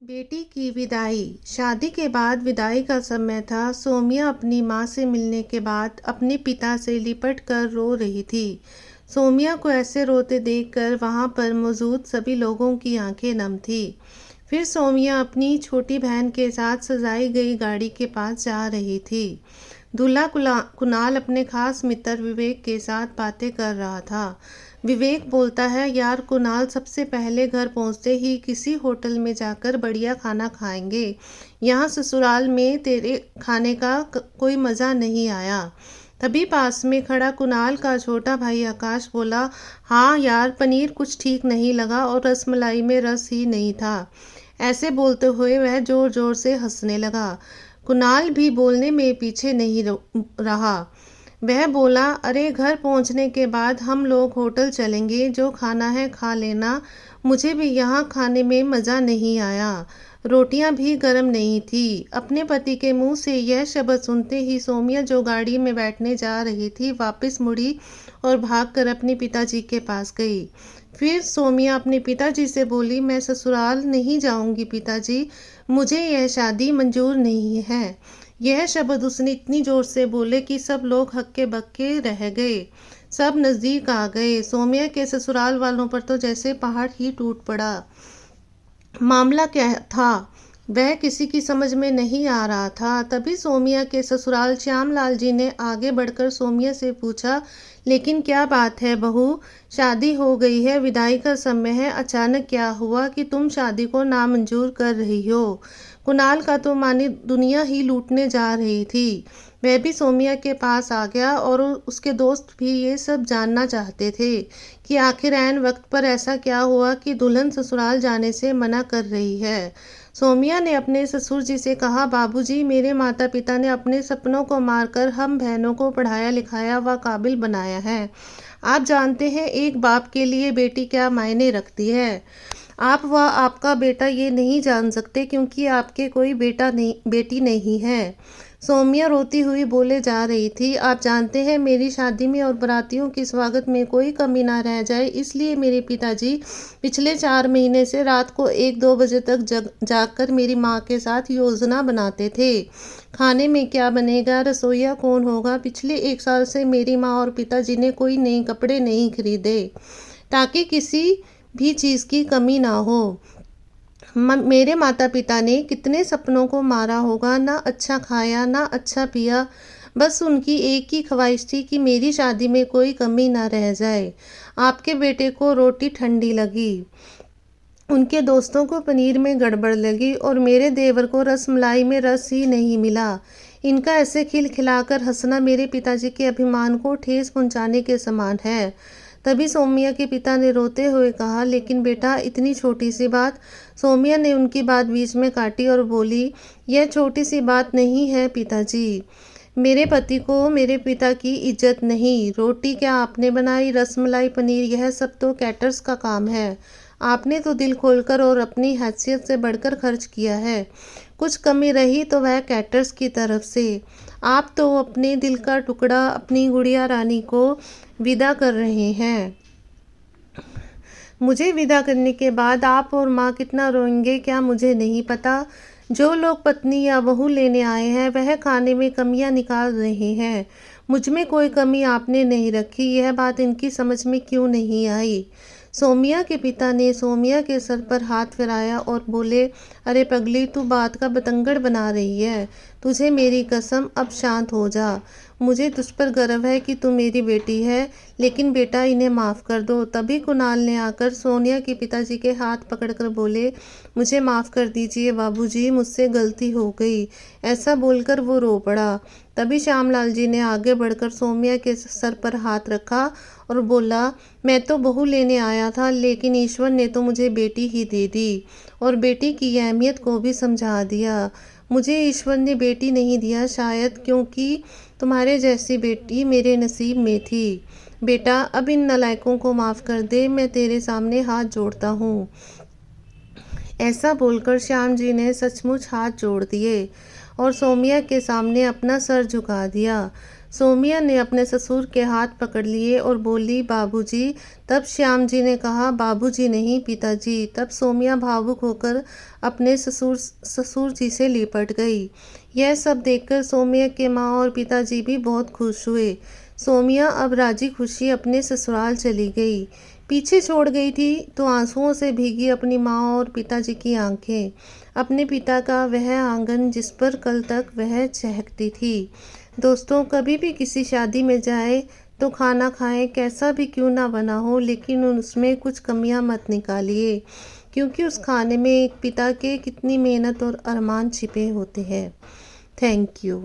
बेटी की विदाई। शादी के बाद विदाई का समय था। सोमिया अपनी माँ से मिलने के बाद अपने पिता से लिपट कर रो रही थी। सोमिया को ऐसे रोते देखकर वहाँ पर मौजूद सभी लोगों की आंखें नम थी। फिर सोमिया अपनी छोटी बहन के साथ सजाई गई गाड़ी के पास जा रही थी। दूल्हा कुणाल अपने खास मित्र विवेक के साथ बातें कर रहा था। विवेक बोलता है, यार कुणाल, सबसे पहले घर पहुंचते ही किसी होटल में जाकर बढ़िया खाना खाएंगे। यहाँ ससुराल में तेरे खाने का कोई मज़ा नहीं आया। तभी पास में खड़ा कुणाल का छोटा भाई आकाश बोला, हाँ यार, पनीर कुछ ठीक नहीं लगा और रसमलाई में रस ही नहीं था। ऐसे बोलते हुए वह जोर जोर से हंसने लगा। कुणाल भी बोलने में पीछे नहीं रहा। वह बोला, अरे घर पहुंचने के बाद हम लोग होटल चलेंगे, जो खाना है खा लेना। मुझे भी यहाँ खाने में मज़ा नहीं आया। रोटियां भी गर्म नहीं थी। अपने पति के मुंह से यह शब्द सुनते ही सोमिया, जो गाड़ी में बैठने जा रही थी, वापस मुड़ी और भागकर अपने पिताजी के पास गई। फिर सोमिया अपने पिताजी से बोली, मैं ससुराल नहीं जाऊंगी पिताजी, मुझे यह शादी मंजूर नहीं है। यह शब्द उसने इतनी जोर से बोले कि सब लोग हक्के बक्के रह गए। सब नज़दीक आ गए। सोमिया के ससुराल वालों पर तो जैसे पहाड़ ही टूट पड़ा। मामला क्या था वह किसी की समझ में नहीं आ रहा था। तभी सोमिया के ससुराल श्यामलाल जी ने आगे बढ़कर सोमिया से पूछा, लेकिन क्या बात है बहू, शादी हो गई है, विदाई का समय है, अचानक क्या हुआ कि तुम शादी को नामंजूर कर रही हो। कुणाल का तो मानी दुनिया ही लूटने जा रही थी। वह भी सोमिया के पास आ गया और उसके दोस्त भी ये सब जानना चाहते थे कि आखिर ऐन वक्त पर ऐसा क्या हुआ कि दुल्हन ससुराल जाने से मना कर रही है। सोमिया ने अपने ससुर जी से कहा, बाबूजी, मेरे माता पिता ने अपने सपनों को मारकर हम बहनों को पढ़ाया लिखाया व काबिल बनाया है। आप जानते हैं एक बाप के लिए बेटी क्या मायने रखती है। आप व आपका बेटा ये नहीं जान सकते क्योंकि आपके कोई बेटी नहीं है। सोमिया रोती हुई बोले जा रही थी, आप जानते हैं मेरी शादी में और बारातियों के स्वागत में कोई कमी ना रह जाए, इसलिए मेरे पिताजी पिछले 4 महीने से रात को 1-2 बजे तक जागकर मेरी माँ के साथ योजना बनाते थे। खाने में क्या बनेगा, रसोइया कौन होगा। पिछले 1 साल से मेरी माँ और पिताजी ने कोई नए कपड़े नहीं खरीदे ताकि किसी भी चीज़ की कमी ना हो। मेरे माता पिता ने कितने सपनों को मारा होगा, ना अच्छा खाया ना अच्छा पिया। बस उनकी एक ही ख्वाहिश थी कि मेरी शादी में कोई कमी ना रह जाए। आपके बेटे को रोटी ठंडी लगी, उनके दोस्तों को पनीर में गड़बड़ लगी और मेरे देवर को रसमलाई में रस ही नहीं मिला। इनका ऐसे खिलखिलाकर हंसना मेरे पिताजी के अभिमान को ठेस पहुंचाने के समान है। तभी सोमिया के पिता ने रोते हुए कहा, लेकिन बेटा, इतनी छोटी सी बात। सोमिया ने उनकी बात बीच में काटी और बोली, यह छोटी सी बात नहीं है पिताजी। मेरे पति को मेरे पिता की इज्जत नहीं। रोटी क्या आपने बनाई, रसमलाई पनीर, यह सब तो कैटर्स का काम है। आपने तो दिल खोलकर और अपनी हैसियत से बढ़कर खर्च किया है। कुछ कमी रही तो वह कैटर्स की तरफ से। आप तो अपने दिल का टुकड़ा, अपनी गुड़िया रानी को विदा कर रहे हैं। मुझे विदा करने के बाद आप और माँ कितना रोएंगे क्या मुझे नहीं पता। जो लोग पत्नी या बहू लेने आए हैं वह खाने में कमियां निकाल रहे हैं। मुझ में कोई कमी आपने नहीं रखी। यह बात इनकी समझ में क्यों नहीं आई। सोमिया के पिता ने सोमिया के सर पर हाथ फिराया और बोले, अरे पगली, तू बात का बतंगड़ बना रही है। तुझे मेरी कसम, अब शांत हो जा। मुझे तुझ पर गर्व है कि तू मेरी बेटी है, लेकिन बेटा, इन्हें माफ़ कर दो। तभी कुणाल ने आकर सोनिया के पिताजी के हाथ पकड़कर बोले, मुझे माफ़ कर दीजिए बाबूजी, मुझसे गलती हो गई। ऐसा बोलकर वो रो पड़ा। तभी श्यामलाल जी ने आगे बढ़कर सोमिया के सर पर हाथ रखा और बोला, मैं तो बहू लेने आया था, लेकिन ईश्वर ने तो मुझे बेटी ही दे दी और बेटी की अहमियत को भी समझा दिया। मुझे ईश्वर ने बेटी नहीं दिया, शायद क्योंकि तुम्हारे जैसी बेटी मेरे नसीब में थी। बेटा, अब इन नालायकों को माफ़ कर दे, मैं तेरे सामने हाथ जोड़ता हूँ। ऐसा बोलकर श्याम जी ने सचमुच हाथ जोड़ दिए और सोमिया के सामने अपना सर झुका दिया। सोमिया ने अपने ससुर के हाथ पकड़ लिए और बोली, बाबूजी। तब श्याम जी ने कहा, बाबूजी नहीं, पिताजी। तब सोमिया भावुक होकर अपने ससुर जी से लिपट गई। यह सब देखकर सोमिया के माँ और पिताजी भी बहुत खुश हुए। सोमिया अब राजी खुशी अपने ससुराल चली गई। पीछे छोड़ गई थी तो आंसुओं से भीगी अपनी माँ और पिताजी की आंखें, अपने पिता का वह आंगन जिस पर कल तक वह चहकती थी। दोस्तों, कभी भी किसी शादी में जाए तो खाना खाएं, कैसा भी क्यों ना बना हो, लेकिन उसमें कुछ कमियां मत निकालिए, क्योंकि उस खाने में एक पिता के कितनी मेहनत और अरमान छिपे होते हैं। Thank you.